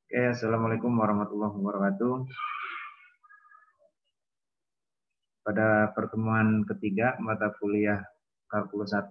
Oke, Assalamualaikum warahmatullahi wabarakatuh. Pada pertemuan ketiga mata kuliah Kalkulus 1,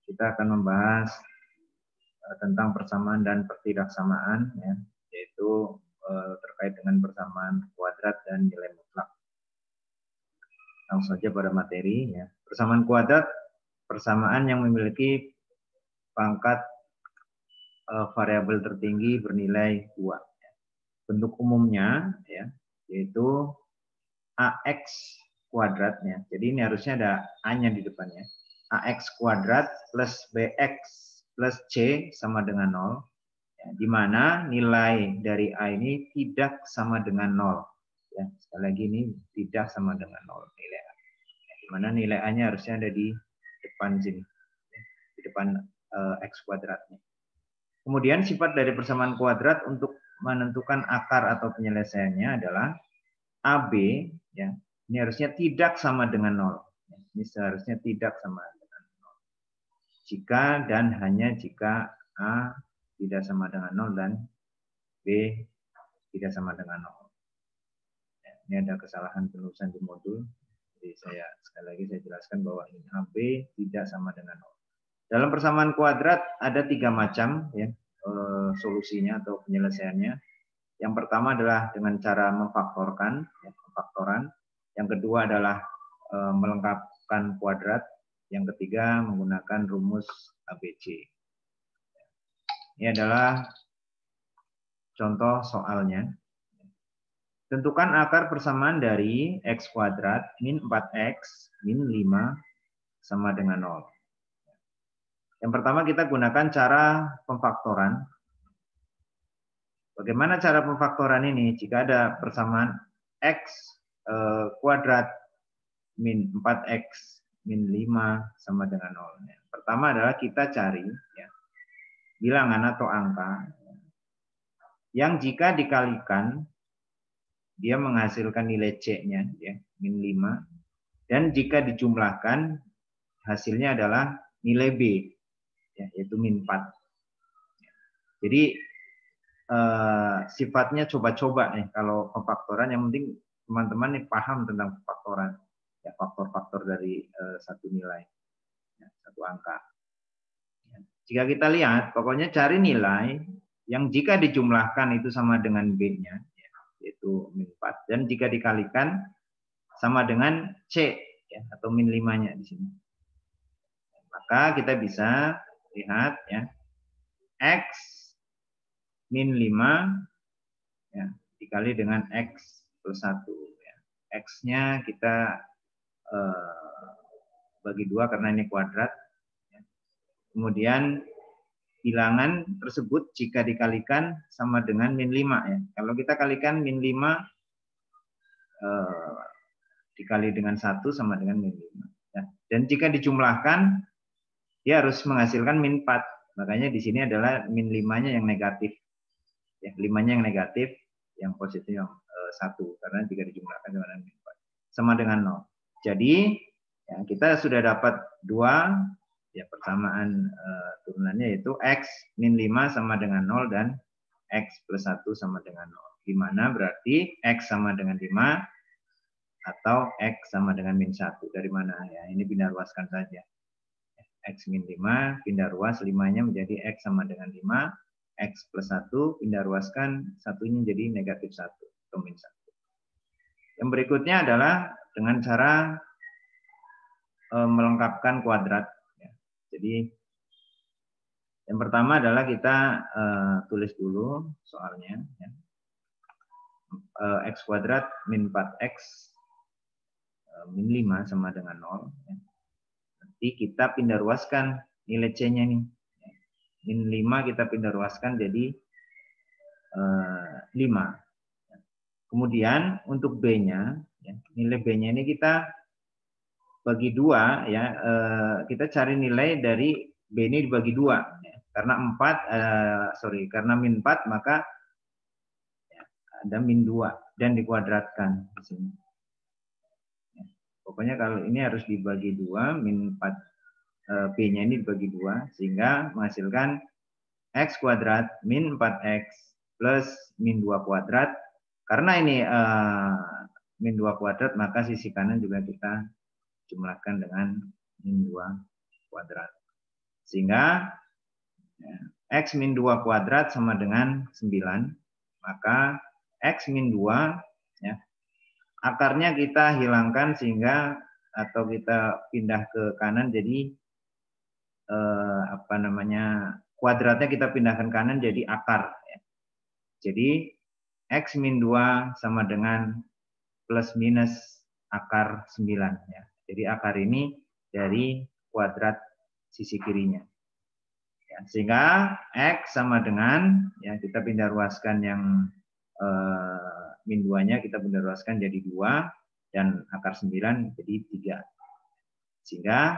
kita akan membahas tentang persamaan dan pertidaksamaan, ya, yaitu terkait dengan persamaan kuadrat dan nilai mutlak. Langsung saja pada materi. Ya. Persamaan kuadrat, persamaan yang memiliki pangkat variabel tertinggi bernilai 2. Bentuk umumnya, ya, yaitu AX kuadratnya. Jadi ini harusnya ada A-nya di depannya. AX kuadrat plus BX plus C sama dengan 0. Ya, di mana nilai dari A ini tidak sama dengan 0. Ya, sekali lagi ini tidak sama dengan 0 nilai A. Ya, di mana nilai A-nya harusnya ada di depan sini. Ya, di depan X kuadratnya. Kemudian sifat dari persamaan kuadrat untuk menentukan akar atau penyelesaiannya adalah AB, ya, ini harusnya tidak sama dengan 0. Ini seharusnya tidak sama dengan 0. Jika dan hanya jika A tidak sama dengan 0 dan B tidak sama dengan 0. Ya, ini ada kesalahan penulisan di modul. Jadi sekali lagi saya jelaskan bahwa ini AB tidak sama dengan 0. Dalam persamaan kuadrat ada 3 macam, ya, solusinya atau penyelesaiannya. Yang pertama adalah dengan cara memfaktorkan, ya, pemfaktoran. Yang kedua adalah melengkapkan kuadrat. Yang ketiga menggunakan rumus ABC. Ini adalah contoh soalnya. Tentukan akar persamaan dari X kuadrat min 4X min 5 sama dengan 0. Yang pertama kita gunakan cara pemfaktoran. Bagaimana cara pemfaktoran ini? Jika ada persamaan X kuadrat min 4X min 5 sama dengan 0. Pertama adalah kita cari, ya, bilangan atau angka yang jika dikalikan dia menghasilkan nilai C-nya, ya, min 5. Dan jika dijumlahkan hasilnya adalah nilai B, ya, yaitu min 4. Jadi sifatnya coba-coba nih kalau pemfaktoran. Yang penting teman-teman nih paham tentang pemfaktoran, ya, faktor-faktor dari satu nilai, ya, satu angka. Ya. Jika kita lihat, pokoknya cari nilai yang jika dijumlahkan itu sama dengan B-nya, ya, yaitu min 4, dan jika dikalikan sama dengan C, ya, atau min 5-nya di sini. Maka kita bisa lihat, ya, X min 5, ya, dikali dengan X plus 1. Ya. X-nya kita bagi 2 karena ini kuadrat. Ya. Kemudian bilangan tersebut jika dikalikan sama dengan min 5. Ya. Kalau kita kalikan min 5 dikali dengan 1 sama dengan min 5. Ya. Dan jika dijumlahkan, dia harus menghasilkan min 4. Makanya di sini adalah min 5-nya yang negatif. Ya, 5-nya yang negatif, yang positif yang 1. Karena jika dijumlahkan dengan min 4 sama dengan 0. Jadi ya, kita sudah dapat 2, ya, persamaan turunannya yaitu X min 5 sama dengan 0 dan X plus 1 sama dengan 0. Di mana berarti X sama dengan 5 atau X sama dengan min 1. Dari mana? Ya, ini pindah ruaskan saja. X min 5, pindah ruas 5-nya menjadi X sama dengan 5. X plus 1, pindah ruaskan 1-nya jadi negatif 1 atau min 1. Yang berikutnya adalah dengan cara melengkapkan kuadrat. Ya. Jadi yang pertama adalah kita tulis dulu soalnya. Ya. X kuadrat min 4X min 5 sama dengan 0. Ya. Nanti kita pindah ruaskan nilai C-nya nih. Min 5 kita pindah ruaskan jadi 5. Kemudian untuk B-nya, ya, nilai B-nya ini kita bagi 2, ya, kita cari nilai dari B ini dibagi 2. Ya. Karena karena min 4 maka, ya, ada min 2 dan dikuadratkan di sini. Ya. Pokoknya kalau ini harus dibagi 2, min 4 B-nya ini dibagi 2 sehingga menghasilkan X kuadrat min 4X plus min 2 kuadrat. Karena ini min 2 kuadrat, maka sisi kanan juga kita jumlahkan dengan min 2 kuadrat. Sehingga X min 2 kuadrat sama dengan 9. Maka X min 2, ya, akarnya kita hilangkan sehingga atau kita pindah ke kanan, jadi kuadratnya kita pindahkan kanan jadi akar. Ya. Jadi X min 2 sama dengan plus minus akar 9. Ya. Jadi akar ini dari kuadrat sisi kirinya. Ya, sehingga X sama dengan, ya, kita pindah ruaskan yang min 2-nya kita pindah ruaskan jadi 2 dan akar 9 jadi 3. Sehingga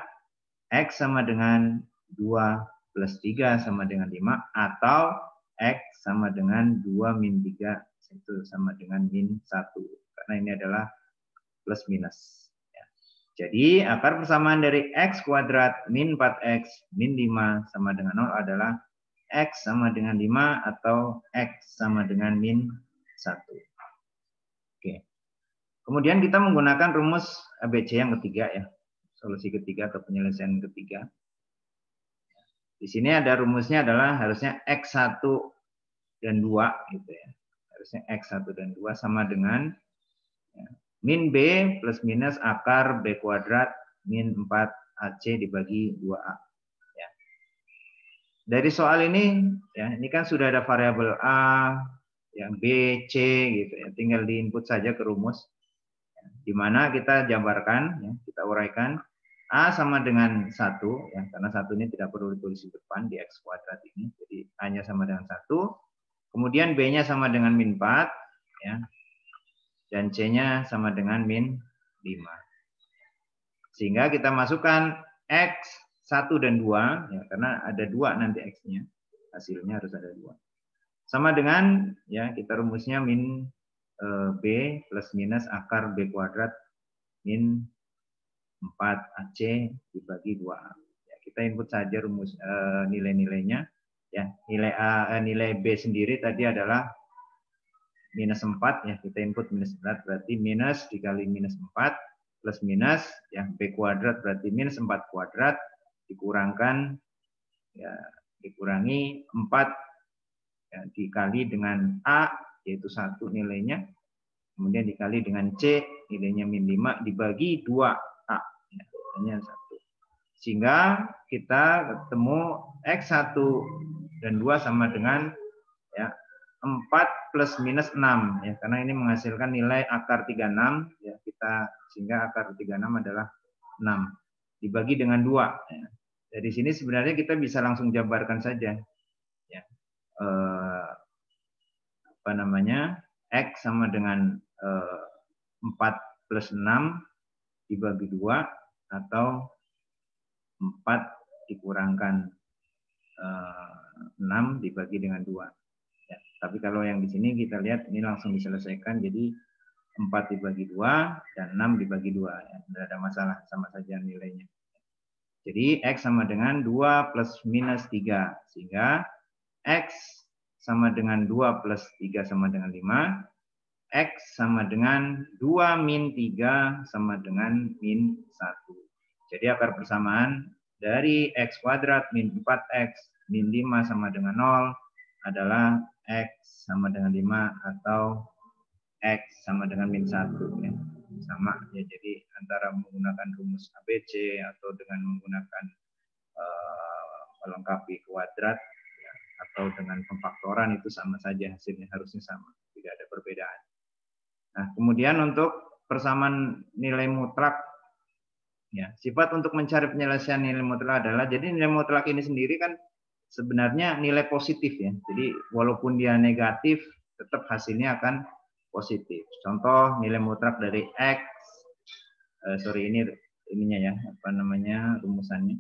X sama dengan 2 plus 3 sama dengan 5 atau X sama dengan 2 min 3 itu sama dengan min 1. Karena ini adalah plus minus. Ya. Jadi akar persamaan dari X kuadrat min 4X min 5 sama dengan 0 adalah X sama dengan 5 atau X sama dengan min 1. Oke. Kemudian kita menggunakan rumus ABC yang ketiga, ya. Solusi ketiga atau penyelesaian ketiga. Di sini ada rumusnya adalah harusnya X1 dan 2 gitu ya. Harusnya X1 dan 2 sama dengan, ya, min B plus minus akar B kuadrat min 4AC dibagi 2A. Ya. Dari soal ini, ya, ini kan sudah ada variabel A, ya, B, C gitu ya. Tinggal diinput saja ke rumus. Ya, di mana kita jabarkan, ya, kita uraikan A sama dengan 1, ya, karena 1 ini tidak perlu ditulis di depan di X kuadrat ini. Jadi A-nya sama dengan 1. Kemudian B-nya sama dengan min 4. Ya, dan C-nya sama dengan min 5. Sehingga kita masukkan X1 dan 2. Ya, karena ada 2 nanti X-nya. Hasilnya harus ada 2. Sama dengan, ya, kita rumusnya min B plus minus akar B kuadrat min 4AC dibagi 2A. Ya, kita input saja rumus nilai-nilainya. Ya, nilai B sendiri tadi adalah minus 4, ya, kita input minus 4 berarti minus dikali minus 4 plus minus, ya, B kuadrat berarti minus 4 kuadrat dikurangkan, ya, dikurangi 4, ya, dikali dengan A yaitu 1 nilainya, kemudian dikali dengan C nilainya min 5 dibagi 2A. Ya, hanya 1. Sehingga kita ketemu X1 dan 2 sama dengan, ya, 4 plus minus 6, ya, karena ini menghasilkan nilai akar 36, ya, sehingga akar 36 adalah 6 dibagi dengan 2. Ya. Dari sini sebenarnya kita bisa langsung jabarkan saja, ya. X sama dengan 4 plus 6 dibagi 2 atau 4 dikurangkan 6 dibagi dengan 2. Ya, tapi kalau yang di sini kita lihat ini langsung diselesaikan, jadi 4 dibagi 2 dan 6 dibagi 2. Ya, tidak ada masalah, sama saja nilainya. Jadi X sama dengan 2 plus minus 3. Sehingga X sama dengan 2 plus 3 sama dengan 5. X sama dengan 2 min 3 sama dengan min 1. Jadi akar persamaan dari X kuadrat min 4X min 5 sama dengan 0 adalah X sama dengan 5 atau X sama dengan min 1. Ya. Sama, ya, jadi antara menggunakan rumus ABC atau dengan menggunakan melengkapi kuadrat, ya, atau dengan pemfaktoran itu sama saja hasilnya, harusnya sama, tidak ada perbedaan. Nah, kemudian untuk persamaan nilai mutlak, ya, sifat untuk mencari penyelesaian nilai mutlak adalah, jadi nilai mutlak ini sendiri kan sebenarnya nilai positif, ya. Jadi walaupun dia negatif, tetap hasilnya akan positif. Contoh nilai mutlak dari X, rumusannya.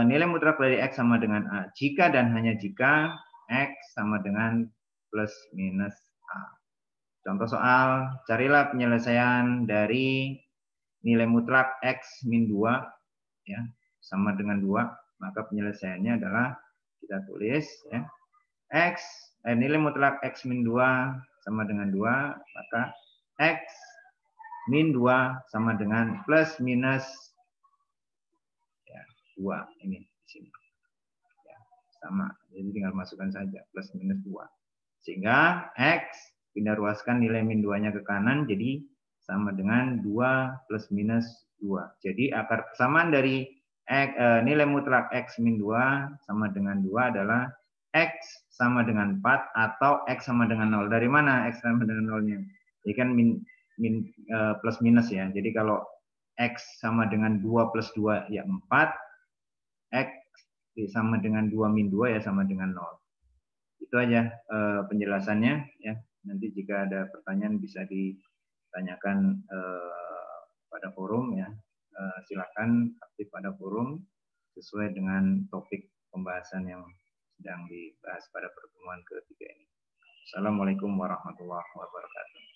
Nilai mutlak dari X sama dengan A. Jika dan hanya jika X sama dengan plus minus A. Contoh soal, carilah penyelesaian dari nilai mutlak X min 2, ya, sama dengan 2. Maka penyelesaiannya adalah kita tulis, ya, X nilai mutlak X min 2 sama dengan 2, maka X min 2 sama dengan plus minus ya, 2. Ini di sini. Ya, sama. Jadi tinggal masukkan saja plus minus 2. Sehingga X pindah ruaskan nilai min 2-nya ke kanan, jadi sama dengan 2 plus minus 2. Jadi akar persamaan dari nilai mutlak X min 2 sama dengan 2 adalah X sama dengan 4 atau X sama dengan 0. Dari mana X sama dengan 0-nya? Jadi kan plus minus ya. Jadi kalau X sama dengan 2 plus 2 ya 4. X sama dengan 2 min 2 ya sama dengan 0. Itu aja penjelasannya ya. Nanti jika ada pertanyaan bisa ditanyakan pada forum ya. Silakan aktif pada forum sesuai dengan topik pembahasan yang sedang dibahas pada pertemuan ketiga ini. Assalamualaikum warahmatullahi wabarakatuh.